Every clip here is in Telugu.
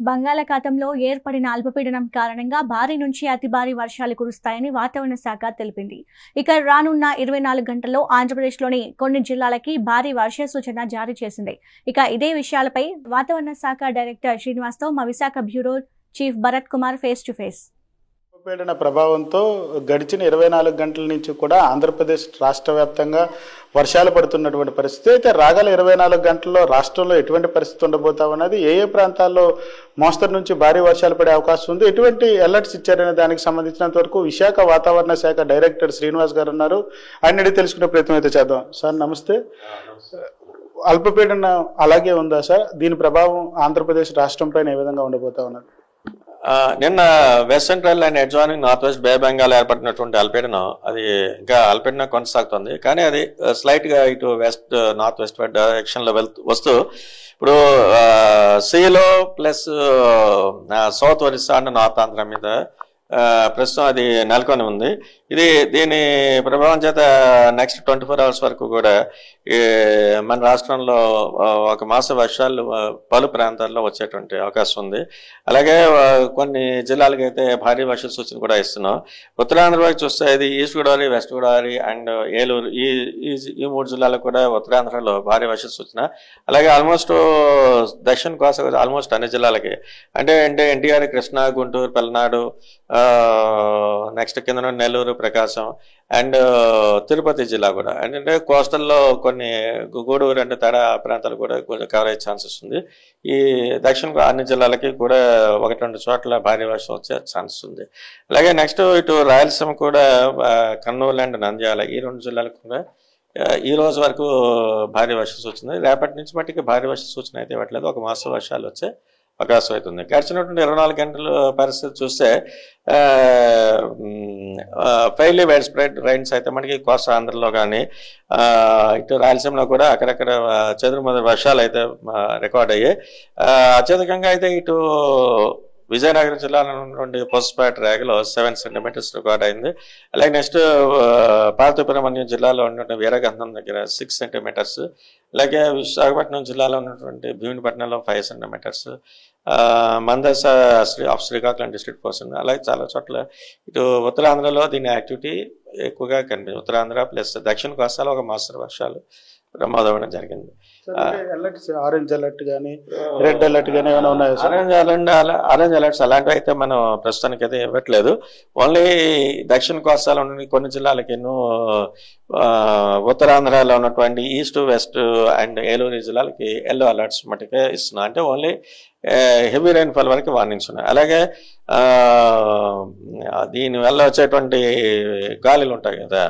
బంగాళాఖాతంలో ఏర్పడిన అల్పపీడనం కారణంగా భారీ నుంచి అతి భారీ వర్షాలు కురుస్తాయని వాతావరణ శాఖ తెలిపింది. ఇక రానున్న 24 గంటల్లో ఆంధ్రప్రదేశ్లోని కొన్ని జిల్లాలకి భారీ వర్ష సూచన జారీ చేసింది. ఇక ఇదే విషయాలపై వాతావరణ శాఖ డైరెక్టర్ శ్రీనివాస్తో మా Visakha bureau chief Bharat Kumar face to face. అల్పపీడన ప్రభావంతో గడిచిన 24 గంటల నుంచి కూడా ఆంధ్రప్రదేశ్ రాష్ట్ర వ్యాప్తంగా వర్షాలు పడుతున్నటువంటి పరిస్థితి. అయితే రాగల 24 గంటల్లో రాష్ట్రంలో ఎటువంటి పరిస్థితి ఉండబోతా ఉన్నది, ఏ ప్రాంతాల్లో మోస్తరు నుంచి భారీ వర్షాలు పడే అవకాశం ఉంది, ఎటువంటి అలర్ట్స్ ఇచ్చారనే దానికి సంబంధించినంత వరకు విశాఖ వాతావరణ శాఖ డైరెక్టర్ శ్రీనివాస్ గారు ఉన్నారు. ఆయన అడిగి తెలుసుకునే ప్రయత్నం అయితే చేద్దాం. సార్ నమస్తే. అల్పపీడన అలాగే ఉందా సార్? దీని ప్రభావం ఆంధ్రప్రదేశ్ రాష్ట్రం పైన ఏ విధంగా ఉండబోతా ఉన్నది? నిన్న west central and adjoining north west bay Bengal ఏర్పడినటువంటి అల్పపీడనం అది ఇంకా అల్పపీడనం కొనసాగుతుంది. కానీ అది స్లైట్ గా ఇటు వెస్ట్ నార్త్ వెస్ట్ డైరెక్షన్ లో వస్తూ ఇప్పుడు సీలో plus south Orissa and north Andhra మీద ప్రస్తుతం అది నెలకొని ఉంది. దీని ప్రభావం చేత నెక్స్ట్ 24 అవర్స్ వరకు కూడా మన రాష్ట్రంలో ఒక మాస వర్షాలు పలు ప్రాంతాల్లో వచ్చేటువంటి అవకాశం ఉంది. అలాగే కొన్ని జిల్లాలకు అయితే భారీ వర్ష సూచన కూడా ఇస్తున్నాం. ఉత్తరాంధ్ర వైపు చూస్తే ఇది east Godavari, west Godavari and Eluru ఈ 3 జిల్లాలకు కూడా ఉత్తరాంధ్రలో భారీ వర్ష సూచన. అలాగే ఆల్మోస్ట్ దక్షిణ కోస్తా ఆల్మోస్ట్ అన్ని జిల్లాలకి అంటే ఎన్టీఆర్, కృష్ణా, గుంటూరు, పల్నాడు, నెక్స్ట్ కింద నెల్లూరు, ప్రకాశం అండ్ తిరుపతి జిల్లా కూడా అంటే కోస్టల్లో కొన్ని గూడూరు అంటే తడ ప్రాంతాలు కూడా కొంచెం కవర్ అయ్యే ఛాన్సెస్ ఉంది. ఈ దక్షిణ అన్ని జిల్లాలకి కూడా 1-2 చోట్ల భారీ వర్షం వచ్చే ఛాన్సెస్ ఉంది. అలాగే నెక్స్ట్ ఇటు రాయలసీమ కూడా కర్నూలు అండ్ నంద్యాల ఈ 2 జిల్లాలకు కూడా ఈ రోజు వరకు భారీ వర్ష సూచన. రేపటి నుంచి మట్టికి భారీ వర్ష సూచన అయితే ఇవ్వట్లేదు. ఒక మాసం వర్షాలు వచ్చే అవకాశం అవుతుంది. గడిచినటువంటి 24 గంటల పరిస్థితి చూస్తే ఫెయిర్లీ వైడ్ స్ప్రెడ్ రైన్స్ అయితే మనకి కోస్తా ఆంధ్రలో కానీ ఇటు రాయలసీమలో కూడా అక్కడక్కడ చెదురుమదురు వర్షాలు అయితే రికార్డ్ అయ్యాయి. అత్యధికంగా అయితే ఇటు విజయనగరం జిల్లాలో ఉన్నటువంటి పొసపేట రేగలో 7 సెంటీమీటర్స్ రికార్డ్ అయింది. అలాగే నెక్స్ట్ పార్వతీపురం జిల్లాలో ఉన్నటువంటి వీరగంధం దగ్గర 6 సెంటీమీటర్స్. అలాగే విశాఖపట్నం జిల్లాలో ఉన్నటువంటి భీమునిపట్నంలో 5 centimetres. Mandasa Srikakulam district person. అలాగే చాలా చోట్ల ఇటు ఉత్తరాంధ్రలో దీని యాక్టివిటీ ఎక్కువగా కనిపించింది. ఉత్తరాంధ్ర ప్లస్ దక్షిణ కోస్తాలో ఒక మోస్తరు వర్షాలు ప్రమాదం జరిగింది. ఆరెంజ్ అలర్ట్ కానీ రెడ్ అలర్ట్ కానీ ఏమైనా ఉన్నాయా? ఆరెంజ్ అలర్ట్స్ అలాంటివి అయితే మనం ప్రస్తుతానికి అయితే ఇవ్వట్లేదు. ఓన్లీ దక్షిణ కోస్తాలో ఉన్న కొన్ని జిల్లాలకి ఉత్తరాంధ్రలో ఉన్నటువంటి ఈస్ట్ వెస్ట్ అండ్ ఏలూరు జిల్లాలకి ఎల్లో అలర్ట్స్ మటుకే ఇస్తున్నాం. అంటే ఓన్లీ హెవీ రైన్ఫాల్ వరకు వార్నింగ్స్ ఉన్నాయి. అలాగే దీనివల్ల వచ్చేటువంటి గాలులు ఉంటాయి కదా,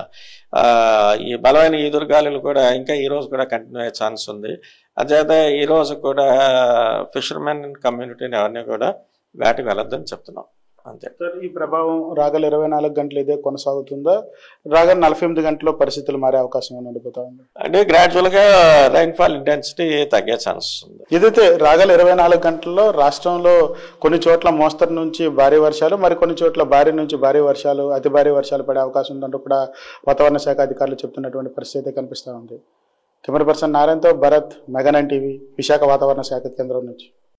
ఈ బలమైన ఈదురు గాలులు కూడా ఇంకా ఈ రోజు కూడా కంటిన్యూ అయ్యే ఛాన్స్ ఉంది. అంచేత ఈ రోజు కూడా ఫిషర్మెన్ కమ్యూనిటీని ఎవరిని కూడా వేటకు వెళ్ళొద్దని చెప్తున్నాం. అంతే సార్. ఈ ప్రభావం రాగల 24 గంటలు ఇదే కొనసాగుతుందా? రాగల 48 గంటల్లో పరిస్థితులు మారే అవకాశం ఉండబోతా ఉంది అంటే గ్రాడ్యువల్ గా రైన్ఫాల్ ఇంటెన్సిటీ తగ్గే ఛాన్స్ ఉంది. ఇదైతే రాగల 24 గంటల్లో రాష్ట్రంలో కొన్ని చోట్ల మోస్తరు నుంచి భారీ వర్షాలు, మరి కొన్ని చోట్ల భారీ నుంచి భారీ వర్షాలు, అతి భారీ వర్షాలు పడే అవకాశం ఉందంటూ కూడా వాతావరణ శాఖ అధికారులు చెప్తున్నటువంటి పరిస్థితి కనిపిస్తూ ఉంది. కెమెరా పర్సన్ నారాయణతో భరత్, మెగా 9 టీవీ, విశాఖ వాతావరణ శాఖ కేంద్రం నుంచి.